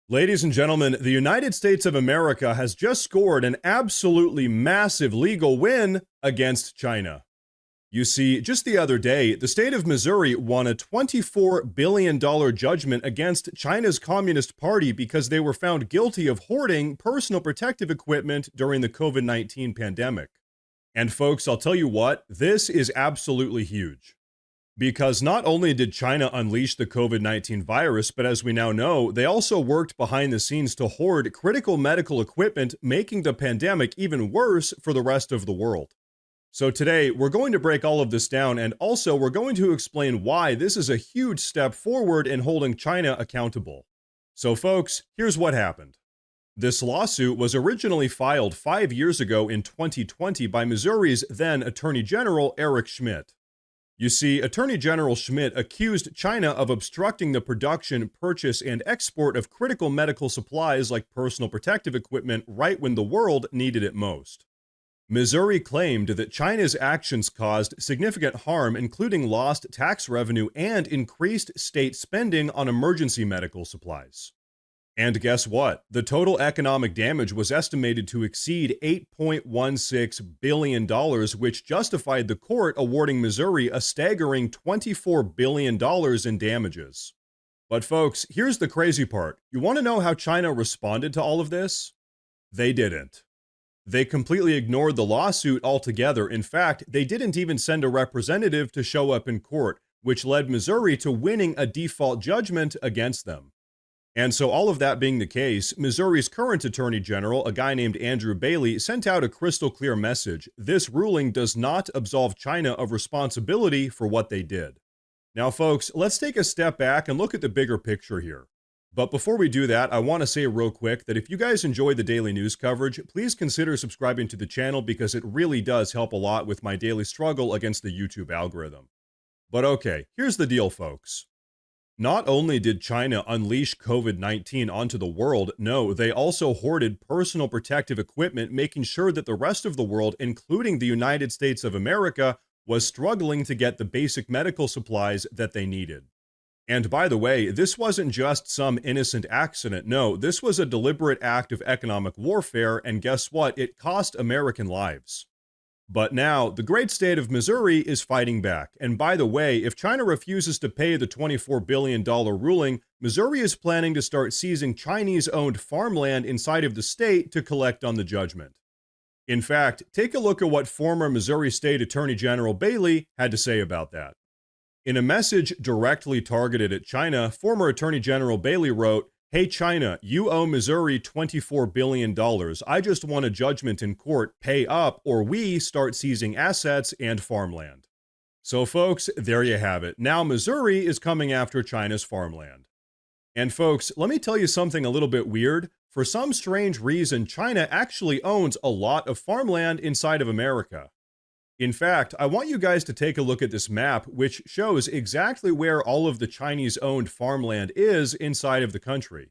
Ladies and gentlemen, the United States of America has just scored an absolutely massive legal win against China. You see, just the other day, the state of Missouri won a $24 billion judgment against China's Communist Party because they were found guilty of hoarding personal protective equipment during the COVID-19 pandemic. And folks, I'll tell you what, this is absolutely huge. Because not only did China unleash the COVID-19 virus, but as we now know, they also worked behind the scenes to hoard critical medical equipment, making the pandemic even worse for the rest of the world. So today, we're going to break all of this down, and also we're going to explain why this is a huge step forward in holding China accountable. So folks, here's what happened. This lawsuit was originally filed 5 years ago in 2020 by Missouri's then Attorney General Eric Schmitt. You see, Attorney General Schmitt accused China of obstructing the production, purchase, and export of critical medical supplies like personal protective equipment right when the world needed it most. Missouri claimed that China's actions caused significant harm, including lost tax revenue and increased state spending on emergency medical supplies. And guess what? The total economic damage was estimated to exceed $8.16 billion, which justified the court awarding Missouri a staggering $24 billion in damages. But folks, here's the crazy part. You want to know how China responded to all of this? They didn't. They completely ignored the lawsuit altogether. In fact, they didn't even send a representative to show up in court, which led Missouri to winning a default judgment against them. And so, all of that being the case, Missouri's current Attorney General, a guy named Andrew Bailey, sent out a crystal clear message. This ruling does not absolve China of responsibility for what they did. Now, folks, let's take a step back and look at the bigger picture here. But before we do that, I want to say real quick that if you guys enjoy the daily news coverage, please consider subscribing to the channel because it really does help a lot with my daily struggle against the YouTube algorithm. But okay, here's the deal, folks. Not only did China unleash COVID-19 onto the world, no, they also hoarded personal protective equipment, making sure that the rest of the world, including the United States of America, was struggling to get the basic medical supplies that they needed. And by the way, this wasn't just some innocent accident. No, this was a deliberate act of economic warfare, and guess what? It cost American lives. But now, the great state of Missouri is fighting back. And by the way, if China refuses to pay the $24 billion ruling, Missouri is planning to start seizing Chinese-owned farmland inside of the state to collect on the judgment. In fact, take a look at what former Missouri State Attorney General Bailey had to say about that. In a message directly targeted at China, former Attorney General Bailey wrote, "Hey China, you owe Missouri $24 billion. I just won a judgment in court. Pay up or we start seizing assets and farmland." So folks, there you have it. Now Missouri is coming after China's farmland. And folks, let me tell you something a little bit weird. For some strange reason, China actually owns a lot of farmland inside of America. In fact, I want you guys to take a look at this map, which shows exactly where all of the Chinese-owned farmland is inside of the country.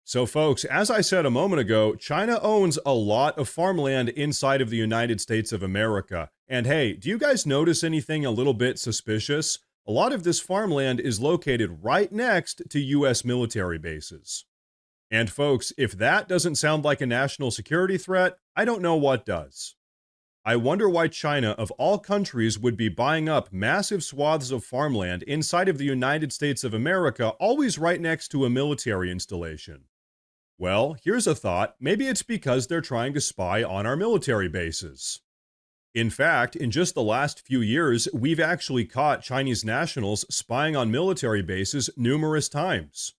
So folks, as I said a moment ago, China owns a lot of farmland inside of the United States of America. And hey, do you guys notice anything a little bit suspicious? A lot of this farmland is located right next to U.S. military bases. And folks, if that doesn't sound like a national security threat, I don't know what does. I wonder why China, of all countries, would be buying up massive swaths of farmland inside of the United States of America, always right next to a military installation. Well, here's a thought. Maybe it's because they're trying to spy on our military bases. In fact, in just the last few years, we've actually caught Chinese nationals spying on military bases numerous times.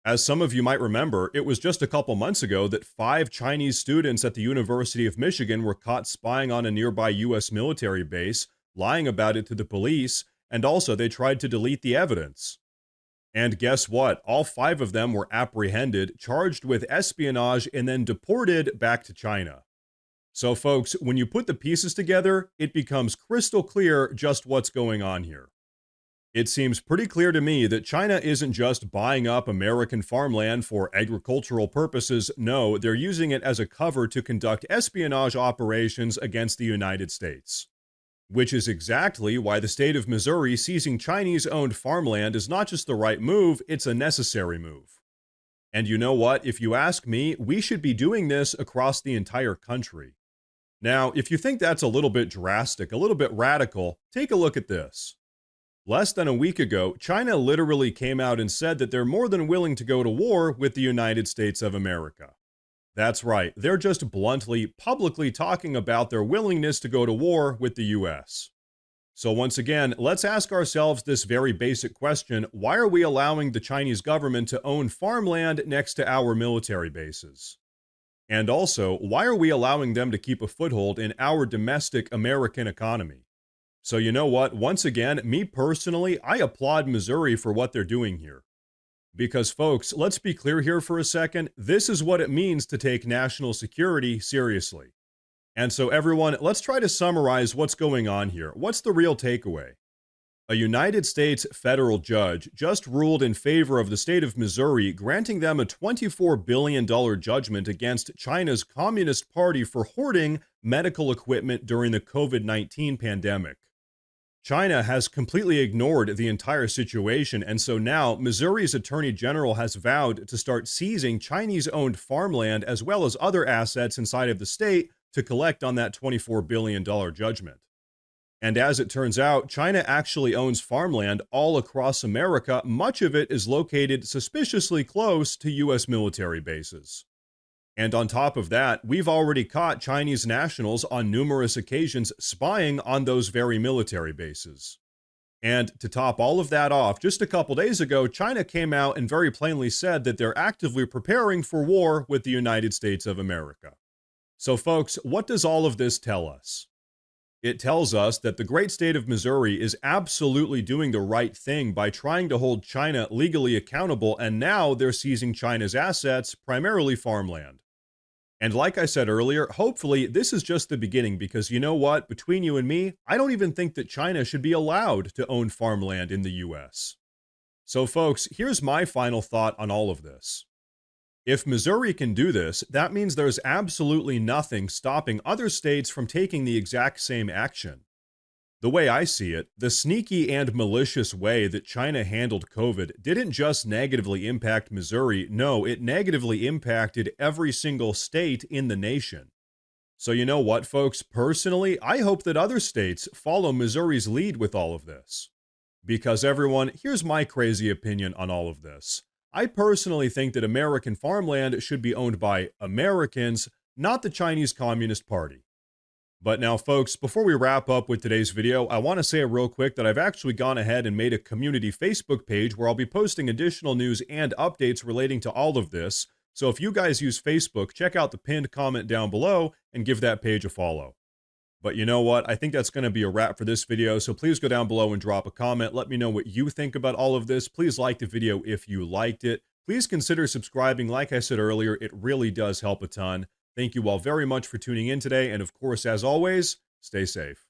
As some of you might remember, it was just a couple months ago that 5 Chinese students at the University of Michigan were caught spying on a nearby U.S. military base, lying about it to the police, and also they tried to delete the evidence. And guess what? All 5 of them were apprehended, charged with espionage, and then deported back to China. So folks, when you put the pieces together, it becomes crystal clear just what's going on here. It seems pretty clear to me that China isn't just buying up American farmland for agricultural purposes. No, they're using it as a cover to conduct espionage operations against the United States. Which is exactly why the state of Missouri seizing Chinese-owned farmland is not just the right move, it's a necessary move. And you know what? If you ask me, we should be doing this across the entire country. Now, if you think that's a little bit drastic, a little bit radical, take a look at this. Less than a week ago, China literally came out and said that they're more than willing to go to war with the United States of America. That's right, they're just bluntly, publicly talking about their willingness to go to war with the US. So once again, let's ask ourselves this very basic question: why are we allowing the Chinese government to own farmland next to our military bases? And also, why are we allowing them to keep a foothold in our domestic American economy? So you know what? Once again, me personally, I applaud Missouri for what they're doing here. Because folks, let's be clear here for a second. This is what it means to take national security seriously. And so everyone, let's try to summarize what's going on here. What's the real takeaway? A United States federal judge just ruled in favor of the state of Missouri, granting them a $24 billion judgment against China's Communist Party for hoarding medical equipment during the COVID-19 pandemic. China has completely ignored the entire situation, and so now Missouri's Attorney General has vowed to start seizing Chinese-owned farmland as well as other assets inside of the state to collect on that $24 billion judgment. And as it turns out, China actually owns farmland all across America. Much of it is located suspiciously close to U.S. military bases. And on top of that, we've already caught Chinese nationals on numerous occasions spying on those very military bases. And to top all of that off, just a couple days ago, China came out and very plainly said that they're actively preparing for war with the United States of America. So folks, what does all of this tell us? It tells us that the great state of Missouri is absolutely doing the right thing by trying to hold China legally accountable, and now they're seizing China's assets, primarily farmland. And like I said earlier, hopefully this is just the beginning, because you know what? Between you and me, I don't even think that China should be allowed to own farmland in the US. So folks, here's my final thought on all of this. If Missouri can do this, that means there's absolutely nothing stopping other states from taking the exact same action. The way I see it, the sneaky and malicious way that China handled COVID didn't just negatively impact Missouri, no, it negatively impacted every single state in the nation. So you know what, folks? Personally, I hope that other states follow Missouri's lead with all of this. Because everyone, here's my crazy opinion on all of this. I personally think that American farmland should be owned by Americans, not the Chinese Communist Party. But now, folks, before we wrap up with today's video, I want to say real quick that I've actually gone ahead and made a community Facebook page where I'll be posting additional news and updates relating to all of this. So if you guys use Facebook, check out the pinned comment down below and give that page a follow. But you know what? I think that's going to be a wrap for this video, so please go down below and drop a comment. Let me know what you think about all of this. Please like the video if you liked it. Please consider subscribing. Like I said earlier, it really does help a ton. Thank you all very much for tuning in today, and of course, as always, stay safe.